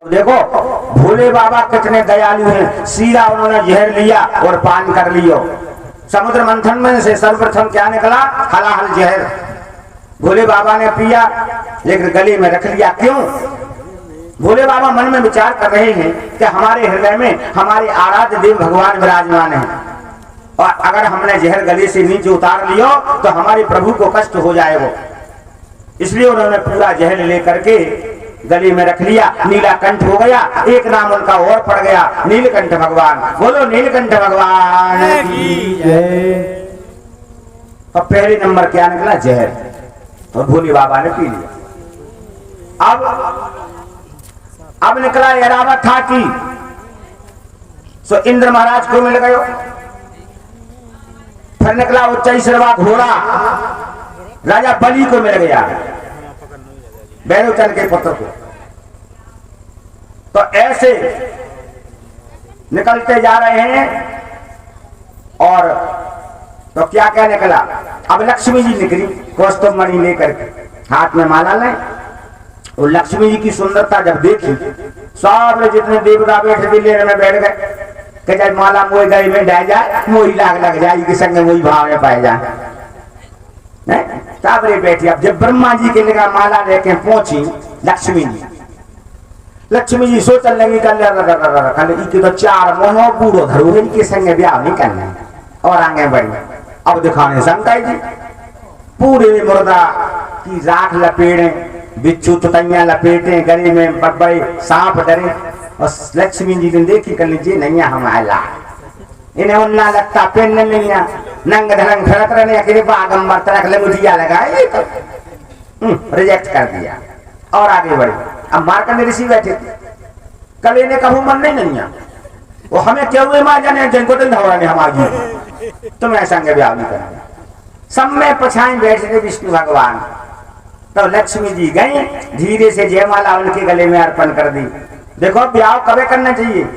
देखो भोले बाबा कितने दयालु हैं। सीधा उन्होंने जहर लिया और पान कर लियो। समुद्र मंथन में से सर्वप्रथम क्या निकला? हलाहल जहर। भोले बाबा ने पिया लेकिन गले में रख लिया। क्यों? भोले बाबा मन में विचार कर रहे हैं कि हमारे हृदय में हमारे आराध्य देव भगवान विराजमान हैं और अगर हमने जहर गले से नीचे उतार लियो तो हमारे प्रभु को कष्ट हो जाएगा। इसलिए उन्होंने पूरा जहर लेकर के गले में रख लिया। नीलकंठ हो गया। एक नाम उनका और पड़ गया, नीलकंठ भगवान। बोलो नीलकंठ भगवान की जय। तो पहले नंबर क्या निकला? जहर। और भोले बाबा ने पी लिया। अब निकला एरावत हाथी। सो इंद्र महाराज को मिल गयो। फिर निकला उच्चई सिरवा घोड़ा, राजा बलि को मिल गया, बैरोचन के पुत्र को। तो ऐसे निकलते जा रहे हैं। और तो क्या क्या निकला? अब लक्ष्मी जी निकली कौस्तुभ मणि लेकर के, हाथ में माला लें। और लक्ष्मी जी की सुंदरता जब देखी, सब जितने देवता बैठे थे लेने में बैठ गए कि जब माला मोई गई में डाल जाए, मोही लाग लग जाए कि संग मोही भाव में पाए जाए। ताबरे बैठी। अब जब ब्रह्मा जी के लगा माला लेके पहुंची लक्ष्मी जी सोचने लगी कि तो चार मोह बूढ़ो धरू के संग ब्याह नहीं करना और आगे बढ़ी। अब दिखाने शंकर जी पूरे मुर्दा की राख लपेटे, बिच्छू तुतैया लपेटे, गले में बब्बई सांप डरे। और लक्ष्मी जी ने देखी कर लीजिए नहीं हम आला इन्हें उन्ना लगता पेन नहीं नंग धरंग फिरत रहने अकेले बागंबर तरक लंगुटिया लगाए तो रिजेक्ट कर दिया और आगे बढ़े। अब मार्कंडेय ऋषि बैठे थे। कल इन्हें कहूं मन नहीं वो हमें क्या हुए मां जाने जिनको दिन धवरा ने हम आगे तुम्हें संग ब्याह नहीं करना। सब में पछाई बैठे थे विष्णु भगवान। तो लक्ष्मी जी गई, धीरे से जयमाला उनके गले में अर्पण कर दी। देखो ब्याह कभी करना चाहिए।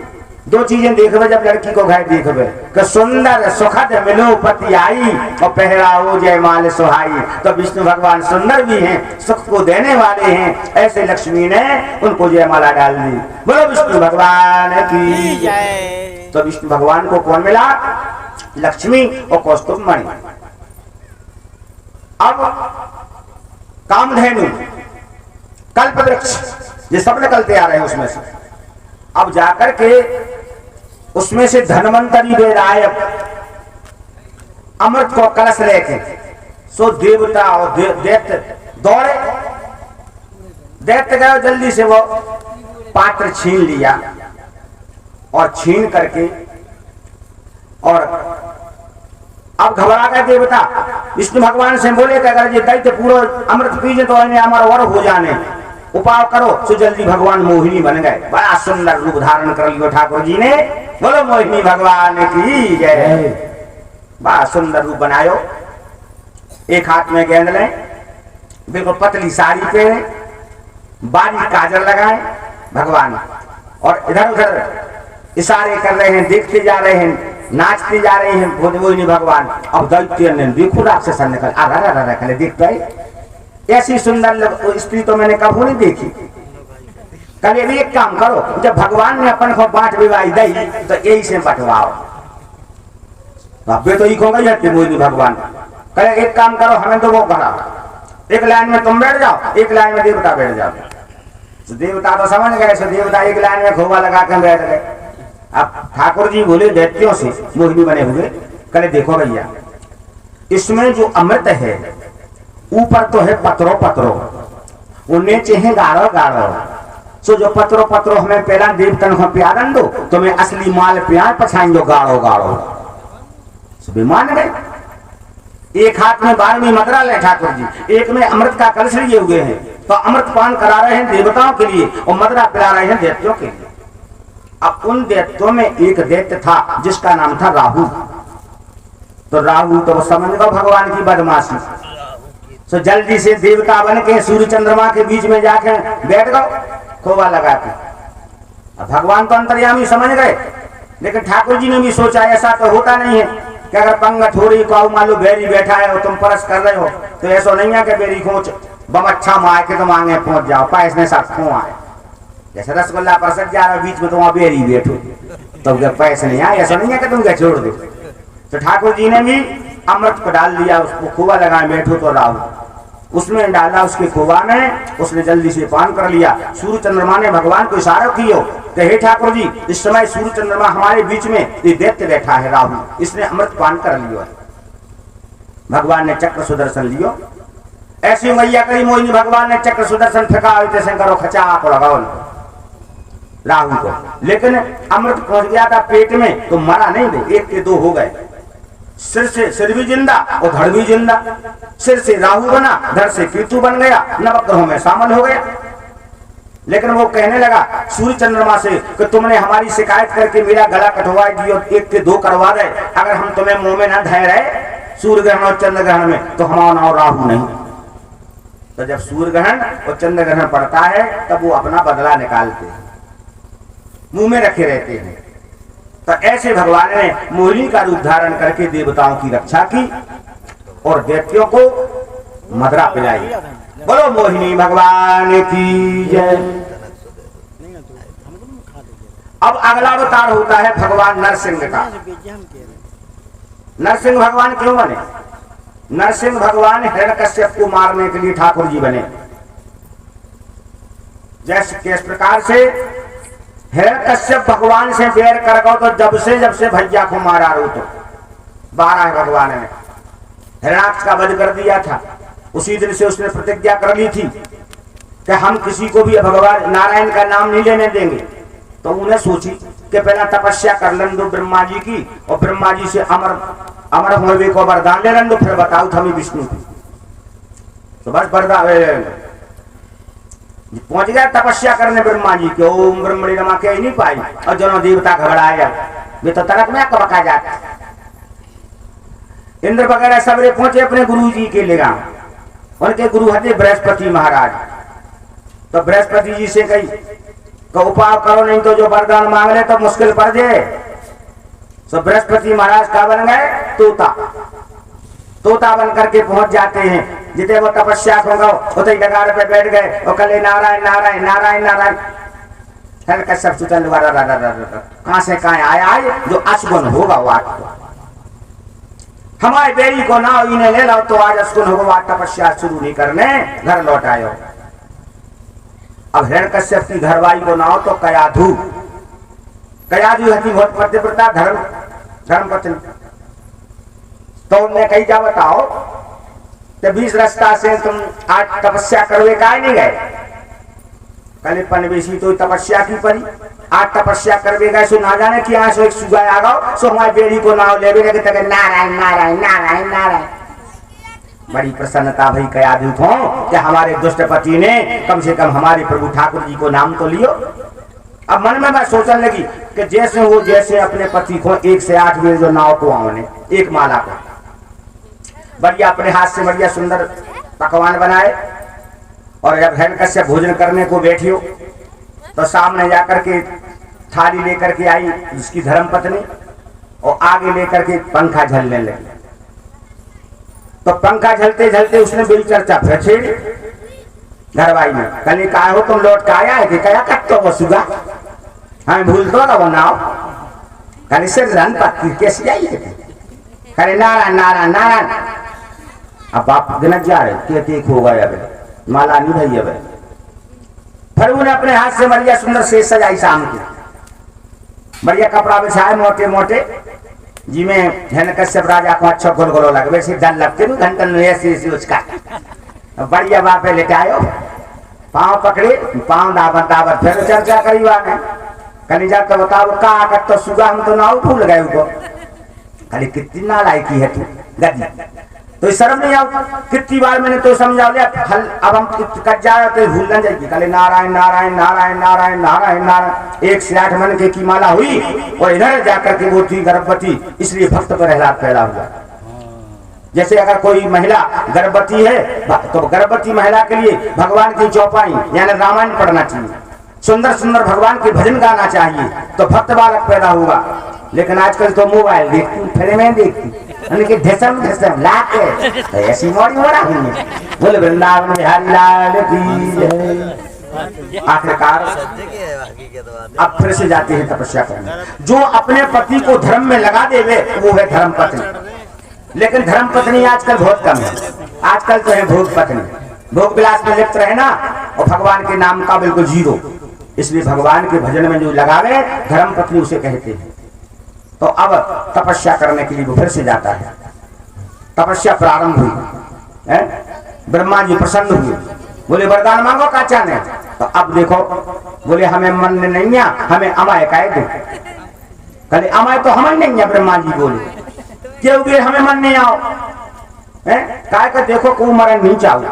दो चीजें देखबे जब लड़की को घर देखबे कि सुंदर सुखद मिलो पति आई और पहराओ जयमाल सुहाई। तो विष्णु भगवान सुंदर भी हैं, सुख को देने वाले हैं। ऐसे लक्ष्मी ने उनको जयमाला डाल दी। बोलो विष्णु भगवान की जय। तो विष्णु भगवान को कौन मिला? लक्ष्मी और कौस्तुभ मणि। अब कामधेनु, कल्पवृक्ष, ये सब निकलते आ रहे हैं उसमें से। अब जाकर के उसमें से धन्वंतरी वेदायक अमृत को कलश लेके सो देवता और दैत्य दौड़े। दैत्य गए जल्दी से वो पात्र छीन लिया और छीन करके और अब घबरा गए देवता। विष्णु भगवान से बोले कि अगर ये दैत्य पूरा अमृत पीजे तो इन्हें हमारा और हो जाने, उपाय करो। तो जल्दी भगवान मोहिनी बन गए। बड़ा सुंदर रूप धारण कर लियो ठाकुर जी ने। बोलो मोहिनी भगवान की जय। बड़ा सुंदर रूप बनायो। एक हाथ में गेंद लें, बिल्कुल पतली साड़ी पहने, बारीक काजल लगाए भगवान, और इधर उधर इशारे कर रहे हैं, देखते जा रहे हैं, नाचते जा रहे हैं मोहिनी भगवान। अब दैत्य ने देखो राक्षस निकल आ देख पाए ऐसी सुंदर स्त्री तो मैंने कभी नहीं देखी। कल एक काम करो, जब भगवान ने अपन को बांट विवाही दी तो यही से बंटवाओ। तो ही मोहिनी भगवान कहे एक काम करो, हमें तो वो करा, एक लाइन में तुम बैठ जाओ, एक लाइन में देवता बैठ जाओ। तो देवता तो समझ गए, सो देवता एक लाइन में खोवा लगा कर बैठ गए। अब ठाकुर जी बोले दैत्यों से मोहिनी बने हुए, कहे देखो भैया इसमें जो अमृत है ऊपर तो है पत्रो पत्रो, वो नीचे है गाढ़ो गाढ़ो। सो जो पत्रो पत्रो हमें पहला देवतन को प्यारन दो, तो मैं असली माल प्यार पछाएंगे गाढ़ो गाढ़ो। सो मान गए। एक हाथ में 12वीं मदरा ले ठाकुर जी, एक में अमृत का कलश लिए हुए हैं। तो अमृत पान करा रहे हैं देवताओं के लिए और मदरा पिला रहे हैं दैत्यों के लिए। अब उन दैत्यों में एक दैत्य था जिसका नाम था राहु। तो राहु तो समझ गो भगवान की बदमाशी। तो जल्दी से देवता बन के सूर्य चंद्रमा के बीच में जाके बैठ गए खोवा लगा के। अब भगवान तो अंतर्यामी समझ गए, लेकिन ठाकुर जी ने भी सोचा ऐसा तो होता नहीं है कि अगर पंगत हो रही को मान लो बेरी बैठा है और तुम परस कर रहे हो, तो ऐसा नहीं है कि बेरी खोच बम अच्छा मार के तुम आगे पहुंच जाओ, पैस ने साथ खो आए। जैसे रसगुल्ला परसक जा रहा बीच में तो वहां बेरी बैठो तो क्या पैसे नहीं आए, ऐसा नहीं है कि तुम क्या छोड़ दो। तो ठाकुर जी ने भी अमृत को डाल दिया, उसको खोवा लगाए बैठो तो राहु उसमें डाला उसके खोवा में, उसने जल्दी से पान कर लिया। सूर्य चंद्रमा ने भगवान को इशारा किया कि हे ठाकुर जी इस समय सूर्य चंद्रमा हमारे बीच में ये दैत्य बैठा है राहु, इसने अमृत पान कर लिया। भगवान ने चक्र सुदर्शन लियो, ऐसी मैया करी मोहिनी भगवान ने चक्र सुदर्शन फेंका जैसे करो खचा को लगाओ राहु को, लेकिन अमृत पहुंच गया था पेट में तो मरा नहीं, वो एक के दो हो गए। सिर भी जिंदा और धड़ भी जिंदा, सिर से राहु बना धड़ से केतु बन गया, नवग्रहों में शामिल हो गया। लेकिन वो कहने लगा सूर्य चंद्रमा से कि तुमने हमारी शिकायत करके मेरा गला कटवा दिया, एक के दो करवा गए, अगर हम तुम्हें मुंह में न धय रहे सूर्य ग्रहण और चंद्र ग्रहण में तो हमारा नाम राहु नहीं। तो जब सूर्य ग्रहण और चंद्र ग्रहण पड़ता है तब वो अपना बदला निकालते हैं, मुंह में रखे रहते हैं। तो ऐसे भगवान ने मोहिनी का रूप धारण करके देवताओं की रक्षा की और दैत्यों को मदरा पिलाई। बोलो मोहिनी भगवान की जय। अब अगला अवतार होता है भगवान नरसिंह का। नरसिंह भगवान क्यों बने? नरसिंह भगवान हिरण्यकश्यप को मारने के लिए ठाकुर जी बने। जैसे किस प्रकार से हिरण्यकश्यप भगवान से बैर कर गो तो जब से भैया को मारा रो तो 12 भगवान ने हिरण्याक्ष का वध कर दिया था। उसी दिन से उसने प्रतिज्ञा कर ली थी कि हम किसी को भी भगवान नारायण का नाम नहीं लेने देंगे। तो उन्हें सोची कि पहला तपस्या कर लें दो ब्रह्मा जी की और ब्रह्मा जी से अमर होने को वरदान ले लें दो, फिर बताओ हमें विष्णु की। तो बस वरदान पहुंच गया तपस्या करने ब्रह्मा जी के, ओम ब्रह्मणि रमा के ही नहीं पाई और दोनों देवता घबराया, वे तो तड़क में कबका जाता। इंद्र वगैरह सबरे पहुंचे अपने गुरु जी के लेगा, उनके गुरु हथे बृहस्पति महाराज। तो बृहस्पति जी से कही तो उपाय करो नहीं तो जो वरदान मांग ले तो मुश्किल पड़ जाए। तो बृहस्पति महाराज का बन गए तोता बन करके पहुंच जाते हैं। जितने वो तपस्या होगा उतने डगार पे बैठ गए और कले नारायण नारायण नारायण नारायण। सब सुचल कहां से कहां आया है जो अशगुन होगा वो हमारे बेरी को ना इन्हें ले लो तो आज अशगुन होगा, तपस्या शुरू नहीं करने घर लौट आयो। अब हिरण्यकश्यप की घरवाई को ना हो तो कयाधु हती बहुत पतिव्रता धर्म पत्नी। तो उनने कही जा बताओ कि 20 रास्ता से तुम आज तपस्या करवे का नहीं गए? कल पनवेशी तो तपस्या की परी, आज तपस्या करवे गए सो ना जाने कि यहाँ से एक सुगा आ गो सो हमारे बेड़ी को नाव ले नारायण नारायण नारायण नारायण। बड़ी प्रसन्नता भई कयाधु को कि हमारे दुष्ट पति ने कम से कम हमारे प्रभु ठाकुर जी को नाम तो लियो। अब मन में मैं सोचने लगी कि जैसे अपने पति को 1 से 8 बेर जो नाव को आओने एक माला को बढ़िया अपने हाथ से बढ़िया सुंदर पकवान बनाए और जब हिरण्यकश्यप भोजन करने को बैठियो तो सामने जाकर के थाली लेकर के आई उसकी धर्मपत्नी और आगे लेकर के पंखा झलने लगी। तो पंखा झलते झलते उसने बड़ी चर्चा फिर छेड़ी घरवाई में। कल कहा हो तुम लौट के आया है कि क्या कट तो वो सुगा हमें भूल दो वो नाव कल से रन पत्ती कैसी आई है करे नारायण नारायण नारायण। अब आप गिनत जा रहे के हो गए अब माला नहीं भई अब। फिर उन्हें अपने हाथ से बढ़िया सुंदर से सजाई शाम की बढ़िया कपड़ा बिछाए मोटे मोटे जिसमें हिरण्यकश्यप राजा को अच्छा गोल लगे वैसे डर लगते घंटन ऐसे उसका बढ़िया बापे लेके आयो पाँव पकड़े पाँव दावत फिर चर्चा करी बात है कल जा तो बताओ का तो सुगा हम तो ना भूल गए उनको खाली कितनी नालायकी है तू गद्दी तो शर्म नहीं आओ कितनी बार मैंने तो समझा लिया अब हम कट जाए तो भूल न जाएगी कल नारायण नारायण नारायण नारायण नारायण नारायण 1 से 8 मन के की माला हुई और इधर जाकर के वो थी गर्भवती इसलिए भक्त पर प्रहलाद पैदा हुआ। जैसे अगर कोई महिला गर्भवती है तो गर्भवती महिला के लिए भगवान की चौपाई यानी रामायण पढ़ना चाहिए, सुंदर सुंदर भगवान के भजन गाना चाहिए तो भक्त बालक पैदा होगा। लेकिन आजकल तो मोबाइल देखती फिल्में देखती उनके ढेसम लाके तो ऐसी मोड़ी मोड़ा बोले वृंदावन बिहारी लाल की जय। आखिरकार अब फिर से जाती है तपस्या करने। जो अपने पति को धर्म में लगा देवे वो है धर्म पत्नी। लेकिन धर्म पत्नी आजकल बहुत कम है। आजकल तो है भोग पत्नी, भोग विलास में लिप्त रहे ना, और भगवान के नाम का बिल्कुल जीरो। इसलिए भगवान के भजन में जो लगावे धर्म पत्नी उसे कहते हैं। तो अब तपस्या करने के लिए वो फिर से जाता है। तपस्या प्रारंभ हुई है, ब्रह्मा जी प्रसन्न हुए, बोले वरदान मांगो का चाहने। तो अब देखो बोले हमें मन नहीं है, हमें अमाय का दो। कहले अमाय तो हमें नहीं है। ब्रह्मा जी बोले क्यों भी हमें मन नहीं आओ है, काय का देखो को मरण नहीं चाहो।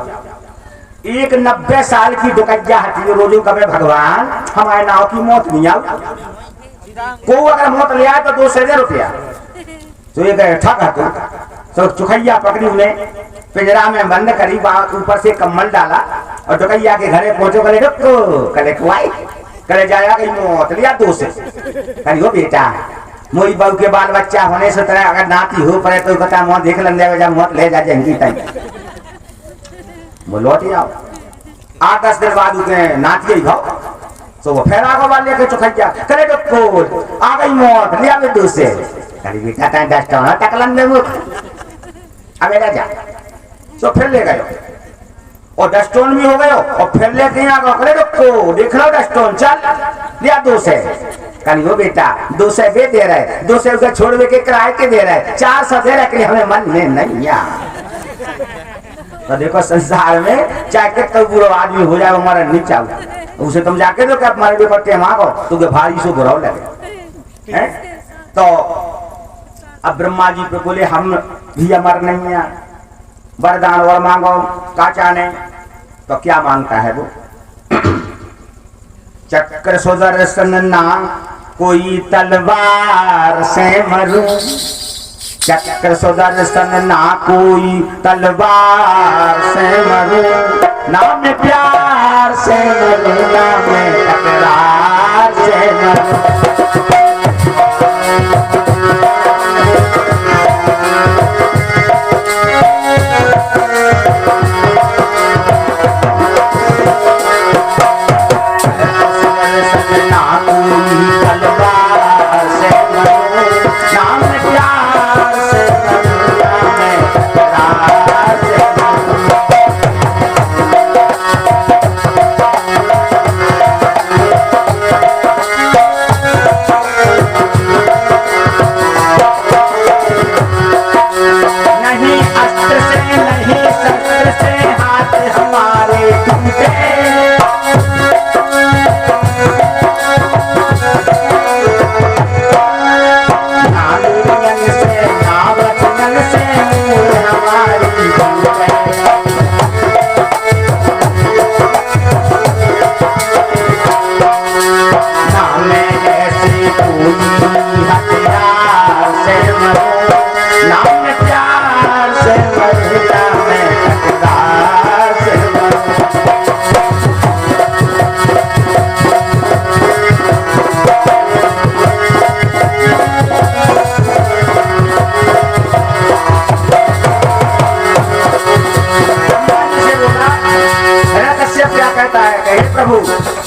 एक 90 साल की दुकैया हटी रोजो कहे भगवान हमारे नाव की मौत नहीं आओ। को अगर मौत ले आए तो 2,000 रुपया। तो ये कहे ठग है तो चुखैया पकड़ी उन्हें पिंजरा में बंद करी, ऊपर से कम्बल डाला और दुकैया के घरे पहुंचो। कले रुको, कले कुआई, कले जाया गई मौत लिया 200। कही हो बेटा मोई बहू के बाल बच्चा होने से तरह अगर नाती हो पड़े तो कहता मौत देख लेंगे जब मौत ले जा जाएंगी तक वो लौट जाओ। 8-10 दिन बाद उसने नाती ही खाओ तो वो फिर आगो वाले के चुखैया करे रुको आ गई मौत लिया भी 200। करी बेटा टाइम 10 टका टकलन दे मुख अब जा। तो फिर ले गए और डस्टोन भी हो गए और फिर लेके आ गए। रुको देख लो डस्टोन चल लिया 200। कल हो बेटा 200 बे दे रहे, 200 उसे छोड़वे के किराए के दे रहे, 400 दे रहे हमें मन में नहीं आ। तो देखो संसार में चाहे कितना बुरा आदमी हो जाए हमारा नहीं चाहिए उसे तुम जाके दो कि हमारे भी पट्टे मांगो तुझे भारी से बुरा लगे हैं। तो अब ब्रह्मा जी पे बोले हम भी अमर नहीं है, वरदान और मांगो का चाहने। तो क्या मांगता है वो चक्र सुदर्शन ना कोई तलवार से मरूं, चक्र सुदर्शन ना कोई तलवार से मरूं, ना मैं प्यार से मरूं ना मैं तकरार से मरूं।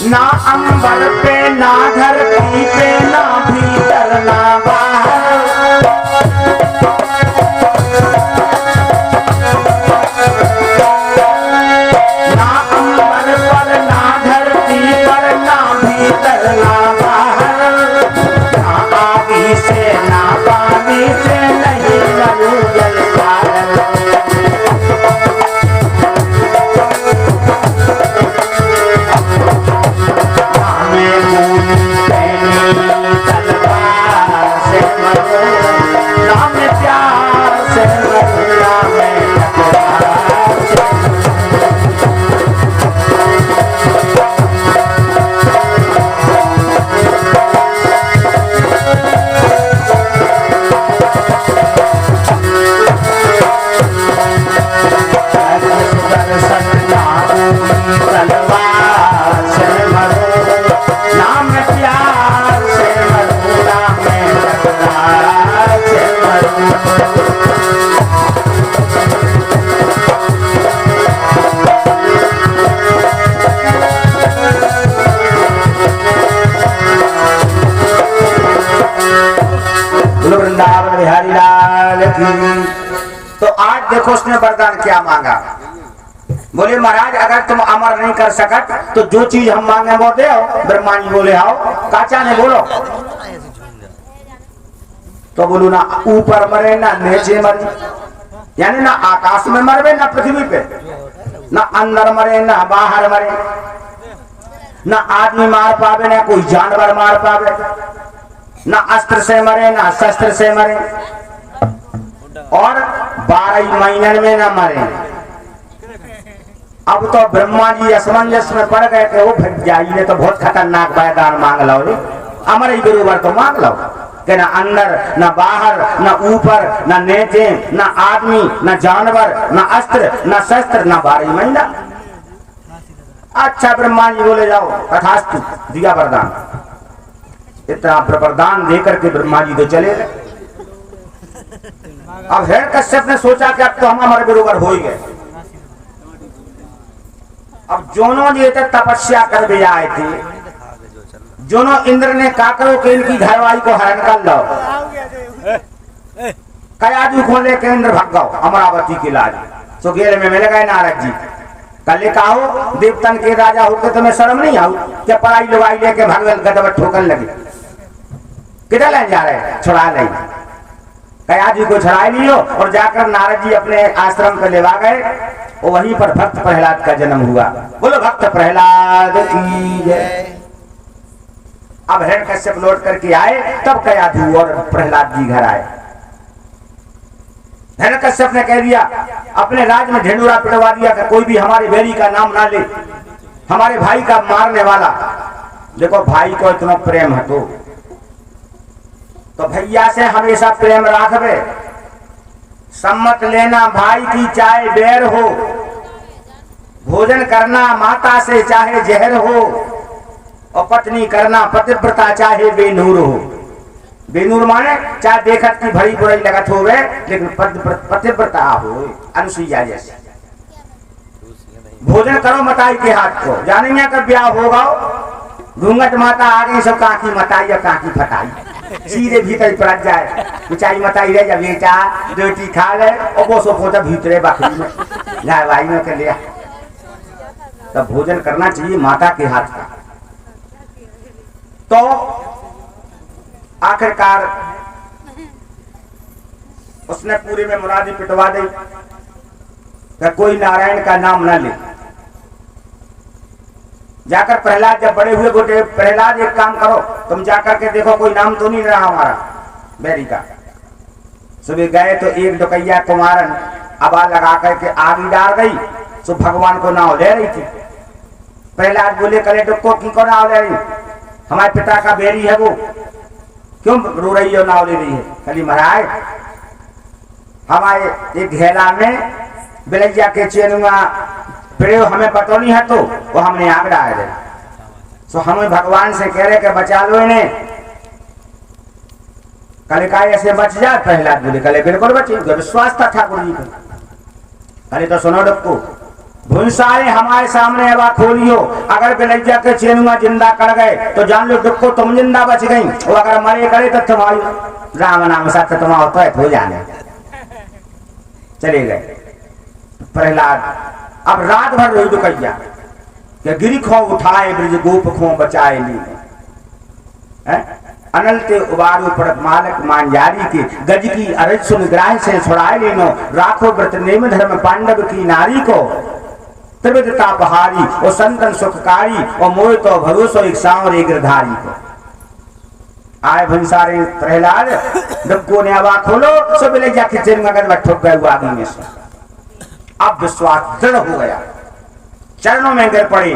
ना अंबर पे ना धरती पे ना भीतर बोलो वृंदावन बिहारी लाल की। तो आज देखो उसने वरदान क्या मांगा। बोले महाराज अगर तुम अमर नहीं कर सकत तो जो चीज हम मांगे वो दे। ब्रह्मा जी बोले आओ काचा ने बोलो। तो बोलू ना ऊपर मरे ना नीचे मरे, यानी ना आकाश में मरवे ना पृथ्वी पे, ना अंदर मरे ना बाहर मरे, ना आदमी मार पावे ना कोई जानवर मार पावे, ना अस्त्र से मरे ना शस्त्र से मरे, और 12 महीने में ना मरे। अब तो ब्रह्मा जी असमंजस में पड़ गए कि वो भज्जाई ने तो बहुत खतरनाक वरदान मांग लो, अमर ही गुरुवर तो मांग लो कि ना अंदर ना बाहर ना ऊपर ना नीचे ना आदमी ना जानवर ना अस्त्र ना शस्त्र ना 12 महीना। अच्छा ब्रह्मा जी बोले जाओ तथास्तु, दिया वरदान। इतना वरदान देकर के ब्रह्मा जी तो चले गए। अब हिरण्यकश्यप ने सोचा कि अब तो हम हमारे बरोबर हो ही गए। अब जोनो जी तपस्या कर भी आए थे, जोनो इंद्र ने का करो कि इनकी घरवाली को हरण कर लो, कयाजू खोले के इंद्र भाग गो अमरावती के लाज। तो गेल में मिल गए नारद जी। कल कहो देवतन के राजा होकर तुम्हें शर्म नहीं आओ क्या पढ़ाई लुगाई लेके भगवत गदवत ठोकन लगे। किधर ले जा रहे, छुड़ा ले। कयाजी को छुड़ा लियो और जाकर नारद जी अपने आश्रम पे लेवा गए। और वहीं पर भक्त प्रहलाद का जन्म हुआ। बोलो भक्त प्रहलाद की जय। अब हिरण्यकश्यप लौट करके आए तब कयाधु और प्रहलाद जी घर आए। हिरण्यकश्यप ने कह दिया अपने राज में ढिंडोरा पिटवा दिया कि कोई भी हमारे बैरी का नाम ना ले, हमारे भाई का मारने वाला। देखो भाई को इतना प्रेम है तो भैया से हमेशा प्रेम राखबे, सम्मत लेना भाई की चाहे बैर हो, भोजन करना माता से चाहे जहर हो, और पत्नी करना पतिव्रता चाहे बेनूर हो। बेनूर माने चाहे देखत की भरी बुराई लगत होवे लेकिन पतिव्रता हो, अनुसुईया जैसे। भोजन करो मताई के हाथ को, जानेंगे कब ब्याह होगा। घूंघट माता आ गई सब काकी मताई या काकी फटाई, सीधे भीतर पड़ जाए। बिचारी मताई रह जा बेटा रोटी खा ले और वो सो पोता भीतरे बकरी में गाय वाई में कर लिया। तब भोजन करना चाहिए माता के हाथ का। तो आखिरकार उसने पूरे में मुरादी पिटवा दी कि कोई नारायण का नाम ना ले। जाकर प्रहलाद जब बड़े हुए बोले प्रहलाद एक काम करो तुम जाकर के देखो कोई नाम तो नहीं रहा हमारा बैरी का। सुबह गए तो एक डुकैया कुमारन आवाज लगा करके आग डाल गई। तो भगवान को नाव ले रही थी। प्रहलाद बोले कले डुक्को की को नाव ले रही, हमारे पिता का बैरी है वो, क्यों रो रही हो नाव ले रही है। कली महाराज हमारे एक घेला में बिलैया के चेनुआ प्रेम हमें पतो नहीं है तो वो हमने आग डाल दे। तो हमें भगवान से कह रहे कि बचा लो इन्हें। कले का ऐसे बच जाए। प्रहलाद बोले कले बिल्कुल बचे, विश्वास था ठाकुर जी का। कले तो सुनो डुक्को भूसारे हमारे सामने हवा खोलियो, अगर बिलैया के चेनुआ जिंदा कर गए तो जान लो डुक्को तुम जिंदा बच गई, और अगर मरे करे तो तुम्हारी राम नाम सत्य तुम्हारा हो जाने। चले गए प्रहलाद। अब रात भर रोई डुकैया कि गिरी खो उठाए ब्रज गोप खो बचाए ली, अनलते उबारू पड़त मालक मान जारी के, गज की अरज सुन ग्राह से छुड़ाए लेनो, राखो व्रत नेम धर्म पांडव की नारी को, त्रिविधता बहारी और संतन सुखकारी, और मोह तो भरोसो एक सांवर एक गिरधारी को। आए भंसारे प्रहलाद डुक्को ने आवाज खोलो, सो बिले जाके चेन मगन ठोक गए आगे में से। अब विश्वास दृढ़ हो गया, चरणों में गिर पड़े।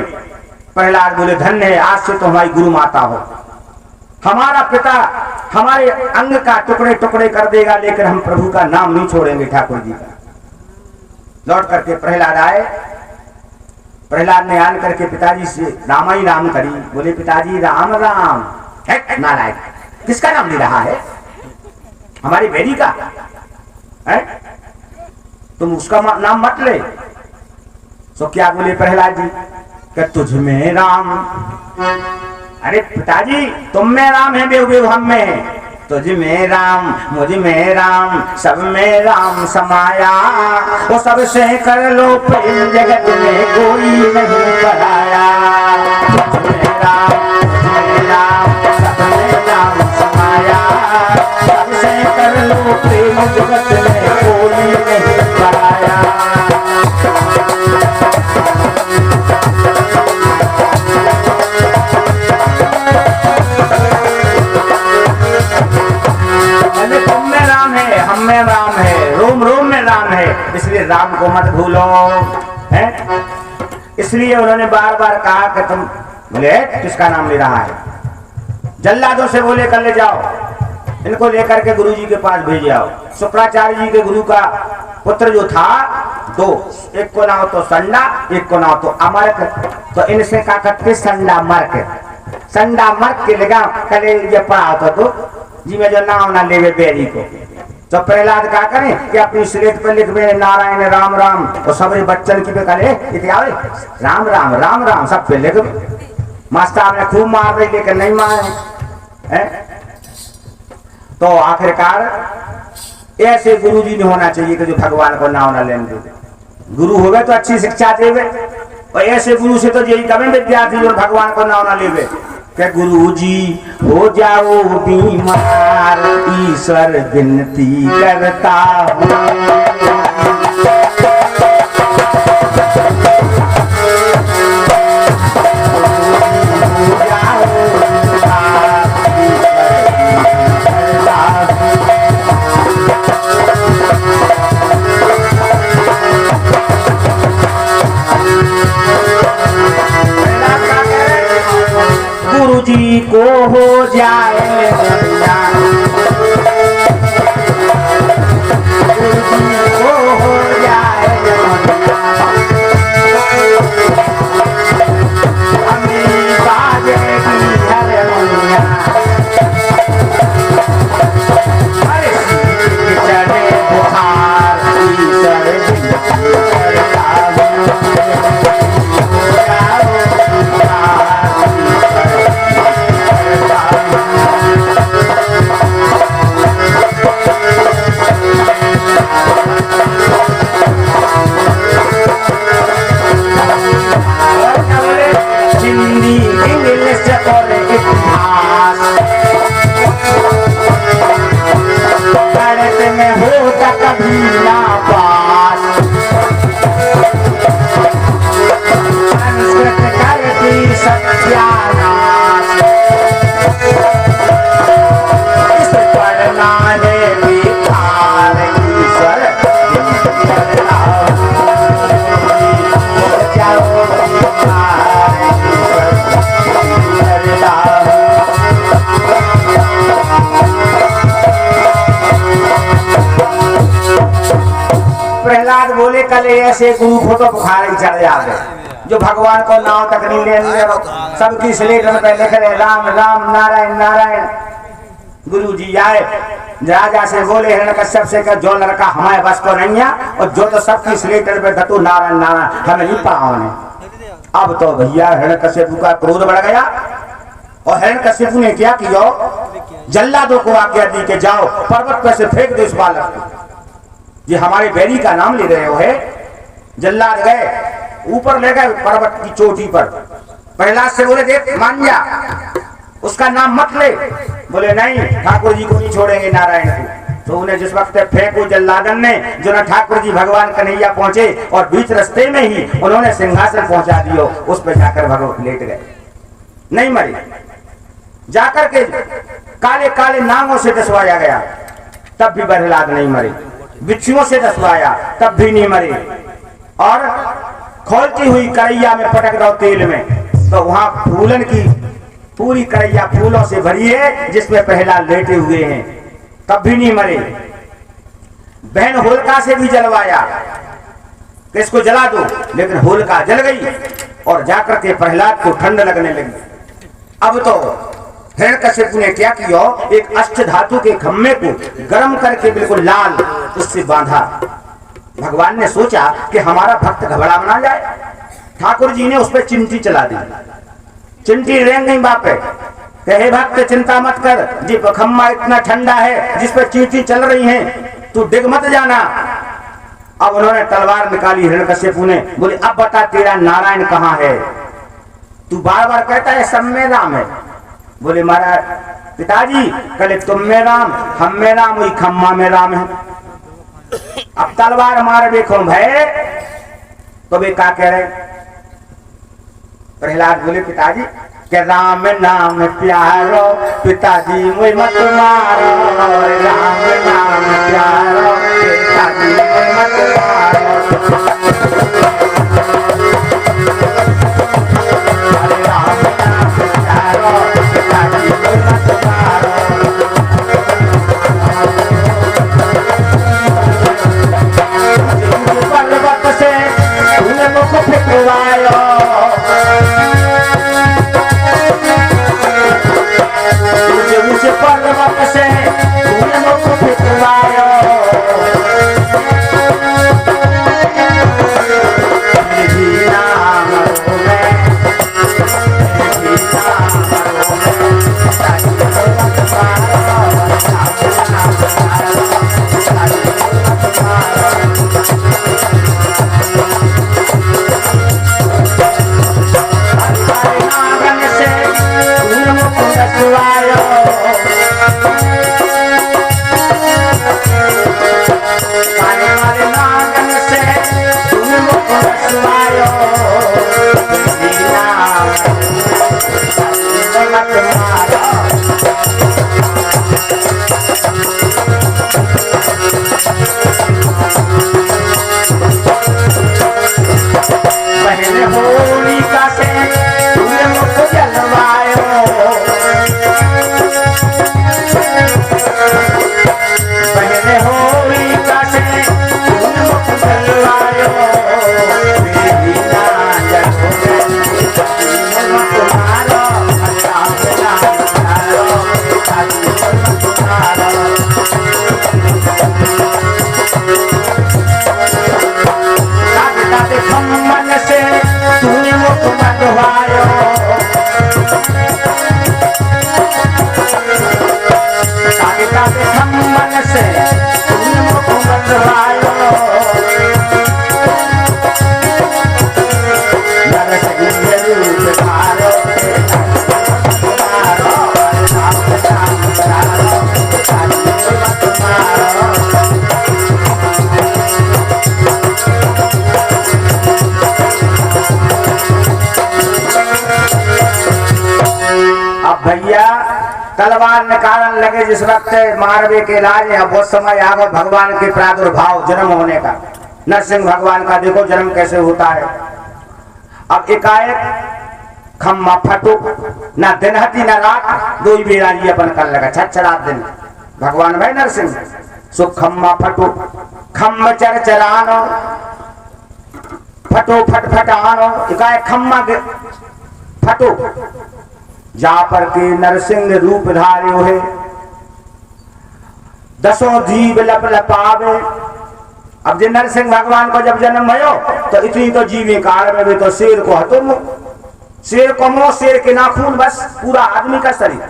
प्रहलाद बोले धन्य है आज से तो हमारी गुरु माता हो, हमारा पिता हमारे अंग का टुकड़े टुकड़े कर देगा लेकिन हम प्रभु का नाम नहीं छोड़ेंगे ठाकुर जी का। लौट करके प्रहलाद आए। प्रहलाद ने आन करके पिताजी से रामा ही राम करी। बोले पिताजी राम राम। नारायण किसका नाम ले रहा है, हमारी बेटी का है? तुम उसका नाम मत ले। तो क्या बोले प्रहलाद जी कि तुझ में राम। अरे पिताजी तुम में राम है बेव बेव हम में है, तुझ में राम मुझ में राम सब में राम समाया, वो सबसे कर लो प्रेम जगत में कोई नहीं पराया। तुझ में राम सब में राम समाया, सबसे कर लो प्रेम जगत में कोई नहीं पराया। तुम में राम है, हम में राम है, रोम रोम में राम है, इसलिए राम को मत भूलो है। इसलिए उन्होंने बार बार कहा कि तुम बोले किसका नाम ले रहा है, जल्लादों से बोले कर ले जाओ, इनको लेकर के गुरु जी के पास भेज आओ। शुक्राचार्य जी के गुरु का पुत्र जो था दो, एक को नाम तो संडा, एक को नाम तो अमरक, तो इनसे कहा करते संडा मर्क, संडा मर्क के लगा कले ये पढ़ा होता तो जी में जो नाम ना लेवे बेरी को। तो प्रहलाद क्या करें कि अपनी स्लेट पर लिख में नारायण राम राम, और सब बच्चन की पे कले राम राम राम राम सब पे लिख। मास्टर ने खूब मार रही लेकिन नहीं मारे। तो आखिरकार ऐसे गुरु जी नहीं होना चाहिए कि जो भगवान को नाम ना लेने दे। गुरु हो गए तो अच्छी शिक्षा देवे, और ऐसे गुरु से तो यही कभी विद्यार्थी जो भगवान को नाम ना लेवे कि गुरु जी हो जाओ बीमार, ईश्वर विनती करता हूँ। गुरु जी को हो जाए दुनिया, गुरु जी को हो जाए दुनिया, अम्मी बाजेगी हर दुनिया, अरे सीधी चढ़े बुखार, ईश्वर करता हिंदी इंग्लिश और इतिहास, गणित में होता कभी ना पास, संस्कृत करती सत्यानाश, इस पढ़ना है बेकार, ईश्वर प्रहलाद बोले कल ऐसे गुरु को तो बुखार ही चढ़ जाते जो भगवान को नाम तक नहीं लेने, सबकी स्लेट पे लिख रहे राम राम नारायण नारायण। गुरु जी आए राजा से बोले हिरण्यकश्यप से कि जो लड़का हमारे बस को नहीं है, और जो तो सबकी स्लेट पे धतु नारायण नारायण हमें नहीं पढ़ा उन्हें। अब तो भैया हिरण्यकश्यप का क्रोध बढ़ गया, और हिरण्यकश्यप ने क्या किया, जल्लादों को आज्ञा दी कि जाओ पर्वत पर से फेंक दो इस बालक को, ये हमारे बैरी का नाम ले रहे हो है। जल्लाद गए ऊपर ले गए पर्वत की चोटी पर, प्रहलाद से बोले देख मान जा, उसका नाम मत ले। बोले नहीं ठाकुर जी को नहीं छोड़ेंगे नारायण को। तो उन्हें जिस वक्त फेंको जल्लादन ने, जो न ठाकुर जी भगवान कन्हैया पहुंचे, और बीच रास्ते में ही उन्होंने सिंहासन पहुंचा दियो, उस पर जाकर भगवान लेट गए, नहीं मरे। जाकर के काले काले नांगों से डसवाया गया, तब भी प्रहलाद नहीं मरे। बिच्छुओं से डसवाया तब भी नहीं मरे, और खोलती हुई करैया में पटक दो तेल में, तो वहां फूलन की पूरी करैया फूलों से भरी है जिसमें प्रहलाद लेटे हुए हैं, तब भी नहीं मरे। बहन होलिका से भी जलवाया कि इसको जला दो, लेकिन होलिका जल गई, और जाकर के प्रहलाद को ठंड लगने लगी। अब तो हिरण्यकश्यप ने क्या किया, एक अष्ट धातु के खम्मे को गर्म करके बिल्कुल लाल उससे बांधा। भगवान ने सोचा कि हमारा भक्त घबरा ना जाए, ठाकुर जी ने उस पर चिमटी चला दी, चिमटी रेंग गई बाप है, हे भक्त चिंता मत कर, जी खम्मा इतना ठंडा है जिस पर चींटी चल रही है, तू डिग मत जाना। अब उन्होंने तलवार निकाली हिरण्यकश्यपु ने, बोले अब बता तेरा नारायण कहाँ है? तू बार बार कहता है सब में राम है। बोले महाराज पिताजी कले तुम में राम, हम में राम, वही खम्मा में राम है। अब तलवार मार देखो भय, तो वे क्या कह रहे? प्रहलाद बोले पिताजी के राम नाम प्यारो, पिताजी मुझे मत मारो, राम नाम प्यारो, पिताजी मुझे मत मारो। अरे राम नाम प्यारो, पिताजी मुझे मत मारो। पर्वत से तूने मुख फिकवायो, मुझे पर्वत से तूने मुख फिकवायो, मेरी नाम रो मैं, मेरी नाम रो मैं, पिताजी को मत मारो, नाम मारो, पिताजी को मत मारो। हमारे नागन से तूने मुख फिकवायो, हमारे नागन से तूने मुख फिकवायो, मेरी नाम मत मारो। बहन होलिका से तूने मुख जलवायो, बहन होलिका से तूने मुख जलवायो, मेरी नाम मत मारो, राम नाम प्यारो, पिताजी को मत मारो। काटे खम्मन से तूने मुख मधवायो, काटे खम्मन से तूने मुख मधवायो, नरसिंह रूप धारो, मारो, राम नाम प्यारो, पिताजी को मत मारो। अब भैया तलवार निकालने लगे जिस वक्त मारवे के लाज है, बहुत समय आ गया भगवान के प्रादुर्भाव जन्म होने का। नरसिंह भगवान का देखो जन्म कैसे होता है। अब एकाएक खम्मा फटो, ना दिन हटी ना रात, दो ही बेरा जी अपन कर लगा छरात दिन भगवान भाई नरसिंह। सो खम्मा फटो, खम्म चर चरानो, फटो फट फटानो, एकाएक खम्मा फटो, जा पर के नरसिंह रूप धार्यो है, दसों जीव लप लपावे। अब जे नरसिंह भगवान को जब जन्म भयो तो इतनी तो जीवी काल में भी तो शेर को हतो मुंह, शेर को मुंह, शेर के नाखून, बस पूरा आदमी का शरीर।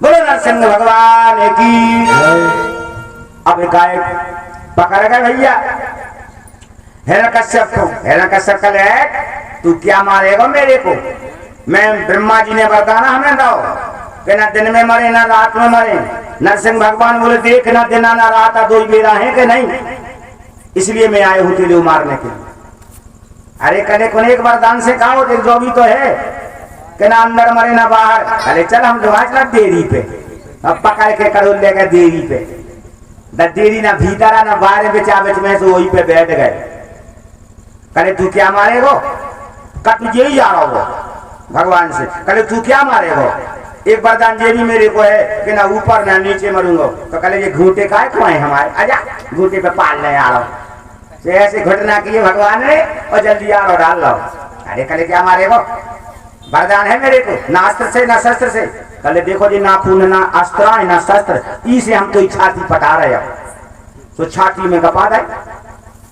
बोलो नरसिंह भगवान की। अब एकाएक पकड़ गए भैया हिरण्यकश्यप को। हिरण्यकश्यप कहे तू क्या मारेगा मेरे को? मैं ब्रह्मा जी ने बताना हमें दो कि ना दिन में मरे ना रात में मरे। नरसिंह भगवान बोले देख ना दिन ना रात दो ही बेरा है कि नहीं, इसलिए मैं आए हूं तेरे मारने के लिए। अरे कने को एक वरदान से कहा देख जो भी तो है कि ना अंदर मरे ना बाहर। अरे चल हम जो आज देरी पे अब पकड़ के करो लेगा देरी पे, देरी ना भीतर ना बाहर बेचा बेच में से वही पे बैठ गए। कहे तू क्या मारेगो? का तुझे ही जा रहा हो भगवान से। कहे तू क्या मारेगो? एक वरदान ये भी मेरे को है कि ना ऊपर ना नीचे मरूंगा। तो कहे ये घूटे का है हमारे, आजा घूटे पे पाल ले आ रहा हूँ। ऐसी घटना की भगवान ने और जल्दी आ रहा डाल लो। अरे कहे क्या मारेगो? वरदान है मेरे को, ना अस्त्र से ना शस्त्र से। कहे देखो जी ना खून ना अस्त्र है ना शस्त्र, इसे हम तो छाती पटा रहे हो। तो छाती में कपा दे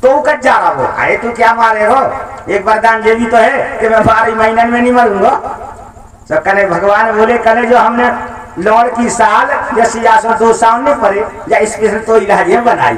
तो कट जा रहा हो। अरे तू क्या मारे हो? एक वरदान ये भी तो है कि मैं 12 महीने में नहीं मरूंगा। तो कने भगवान बोले कने जो हमने लौड़ की साल या सियासत दो सामने पड़े या स्पेशल तो इलाज बनाई।